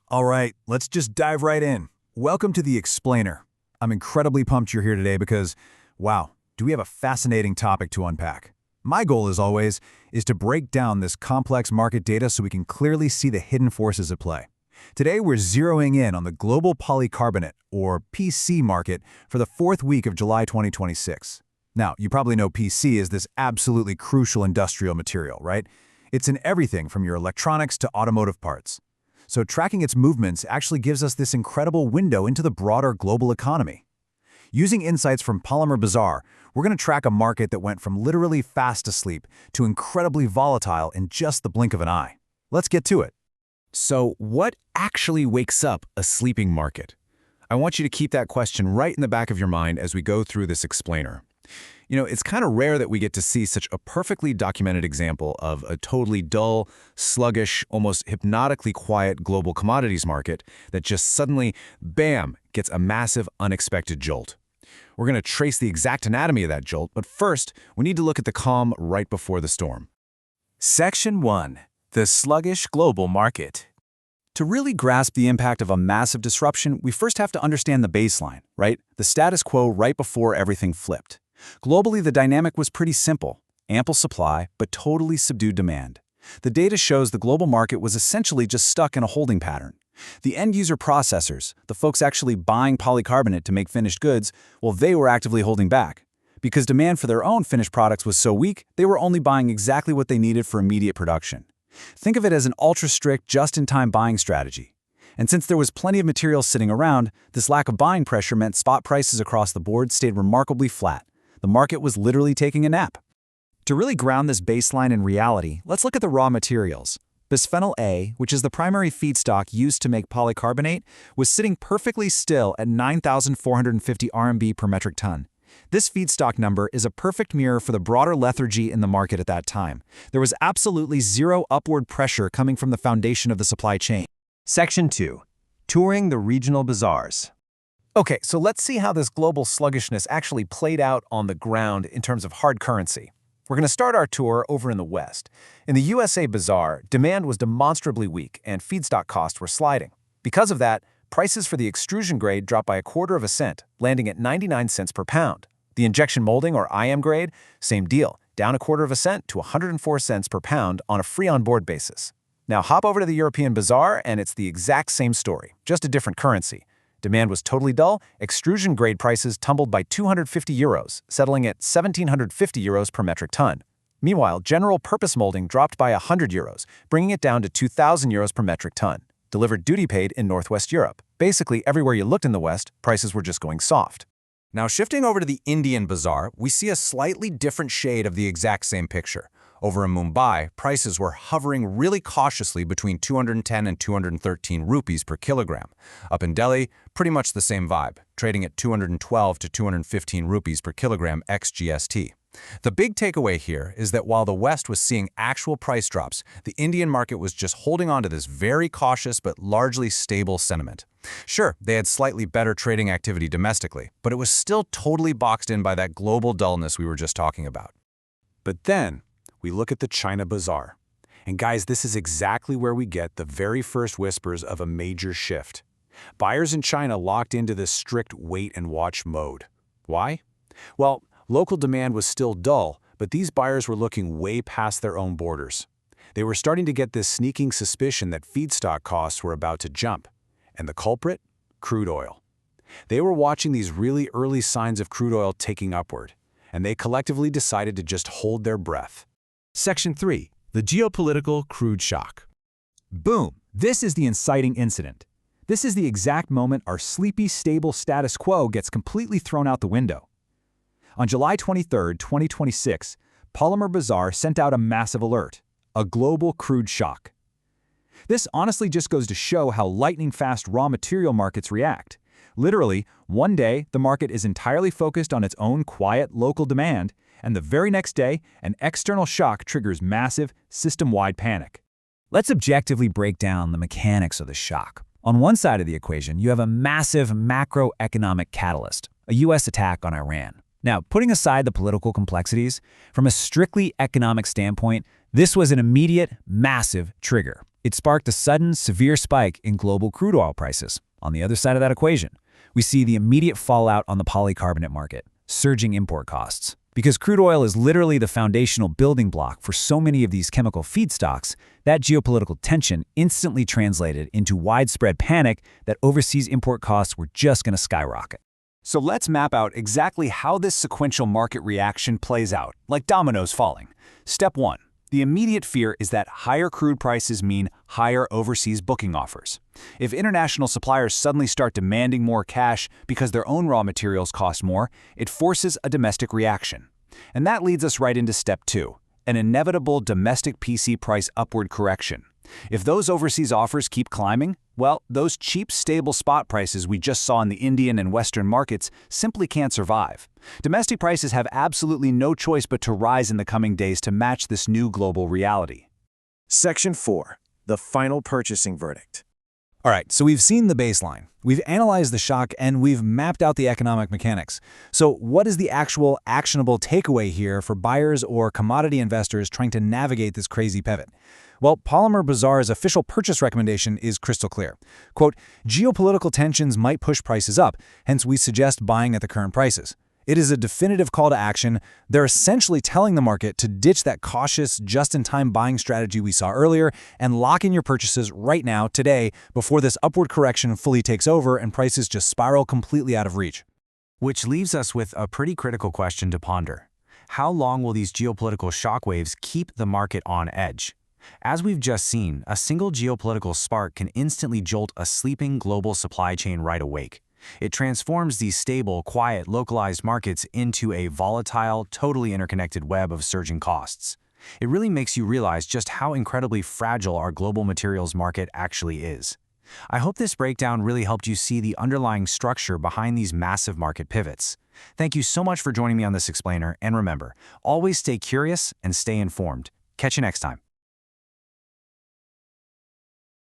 All right, let's just dive right in. Welcome to The Explainer. I'm incredibly pumped you're here today because, wow, do we have a fascinating topic to unpack. My goal, as always, is to break down this complex market data so we can clearly see the hidden forces at play. Today, we're zeroing in on the global polycarbonate, or PC market, for the fourth week of July 2026. Now, you probably know PC is this absolutely crucial industrial material, right? It's in everything from your electronics to automotive parts. So tracking its movements actually gives us this incredible window into the broader global economy. Using insights from Bazaar, we're going to track a market that went from literally fast asleep to incredibly volatile in just the blink of an eye. Let's get to it. So what actually wakes up a sleeping market? I want you to keep that question right in the back of your mind as we go through this explainer. You know, it's kind of rare that we get to see such a perfectly documented example of a totally dull, sluggish, almost hypnotically quiet global commodities market that just suddenly, bam, gets a massive, unexpected jolt. We're going to trace the exact anatomy of that jolt, but first, we need to look at the calm right before the storm. Section 1. The sluggish global market. To really grasp the impact of a massive disruption, we first have to understand the baseline, right? The status quo right before everything flipped. Globally, the dynamic was pretty simple. Ample supply, but totally subdued demand. The data shows the global market was essentially just stuck in a holding pattern. The end-user processors, the folks actually buying polycarbonate to make finished goods, well, they were actively holding back. Because demand for their own finished products was so weak, they were only buying exactly what they needed for immediate production. Think of it as an ultra-strict, just-in-time buying strategy. And since there was plenty of material sitting around, this lack of buying pressure meant spot prices across the board stayed remarkably flat. The market was literally taking a nap. To really ground this baseline in reality, let's look at the raw materials. Bisphenol A, which is the primary feedstock used to make polycarbonate, was sitting perfectly still at 9,450 RMB per metric ton. This feedstock number is a perfect mirror for the broader lethargy in the market at that time. There was absolutely zero upward pressure coming from the foundation of the supply chain. Section 2. Touring the regional bazaars. Okay, so let's see how this global sluggishness actually played out on the ground in terms of hard currency. We're going to start our tour over in the West. In the USA Bazaar, demand was demonstrably weak and feedstock costs were sliding. Because of that, prices for the extrusion grade dropped by 1/4 cent, landing at 99 cents per pound. The injection molding, or IM grade, same deal, down 1/4 cent to 104 cents per pound on a free-on-board basis. Now hop over to the European Bazaar and it's the exact same story, just a different currency. Demand was totally dull, extrusion grade prices tumbled by 250 euros, settling at 1,750 euros per metric ton. Meanwhile, general purpose molding dropped by 100 euros, bringing it down to 2,000 euros per metric ton. Delivered duty paid in Northwest Europe. Basically, everywhere you looked in the West, prices were just going soft. Now, shifting over to the Indian Bazaar, we see a slightly different shade of the exact same picture. Over in Mumbai, prices were hovering really cautiously between 210 and 213 rupees per kilogram. Up in Delhi, pretty much the same vibe, trading at 212 to 215 rupees per kilogram ex-GST. The big takeaway here is that while the West was seeing actual price drops, the Indian market was just holding on to this very cautious but largely stable sentiment. Sure, they had slightly better trading activity domestically, but it was still totally boxed in by that global dullness we were just talking about. But then, we look at the China Bazaar. And guys, this is exactly where we get the very first whispers of a major shift. Buyers in China locked into this strict wait-and-watch mode. Why? Well, local demand was still dull, but these buyers were looking way past their own borders. They were starting to get this sneaking suspicion that feedstock costs were about to jump. And the culprit? Crude oil. They were watching these really early signs of crude oil taking upward, and they collectively decided to just hold their breath. Section 3. The geopolitical crude shock. Boom! This is the inciting incident. This is the exact moment our sleepy, stable status quo gets completely thrown out the window. On July 23, 2026, Bazaar sent out a massive alert, a global crude shock. This honestly just goes to show how lightning-fast raw material markets react. Literally, one day, the market is entirely focused on its own quiet, local demand, and the very next day, an external shock triggers massive, system-wide panic. Let's objectively break down the mechanics of the shock. On one side of the equation, you have a massive macroeconomic catalyst, a U.S. attack on Iran. Now, putting aside the political complexities, from a strictly economic standpoint, this was an immediate, massive trigger. It sparked a sudden, severe spike in global crude oil prices. On the other side of that equation, we see the immediate fallout on the polycarbonate market, surging import costs. Because crude oil is literally the foundational building block for so many of these chemical feedstocks, that geopolitical tension instantly translated into widespread panic that overseas import costs were just going to skyrocket. So let's map out exactly how this sequential market reaction plays out, like dominoes falling. Step 1. The immediate fear is that higher crude prices mean higher overseas booking offers. If international suppliers suddenly start demanding more cash because their own raw materials cost more, it forces a domestic reaction. And that leads us right into step 2, an inevitable domestic PC price upward correction. If those overseas offers keep climbing, well, those cheap, stable spot prices we just saw in the Indian and Western markets simply can't survive. Domestic prices have absolutely no choice but to rise in the coming days to match this new global reality. Section 4. The final purchasing verdict. All right, so we've seen the baseline, we've analyzed the shock, and we've mapped out the economic mechanics. So what is the actual actionable takeaway here for buyers or commodity investors trying to navigate this crazy pivot? Well, Polymer Bazaar's official purchase recommendation is crystal clear. Quote, geopolitical tensions might push prices up, hence we suggest buying at the current prices. It is a definitive call to action. They're essentially telling the market to ditch that cautious, just-in-time buying strategy we saw earlier and lock in your purchases right now, today, before this upward correction fully takes over and prices just spiral completely out of reach. Which leaves us with a pretty critical question to ponder. How long will these geopolitical shockwaves keep the market on edge? As we've just seen, a single geopolitical spark can instantly jolt a sleeping global supply chain right awake. It transforms these stable, quiet, localized markets into a volatile, totally interconnected web of surging costs. It really makes you realize just how incredibly fragile our global materials market actually is. I hope this breakdown really helped you see the underlying structure behind these massive market pivots. Thank you so much for joining me on this explainer, and remember, always stay curious and stay informed. Catch you next time.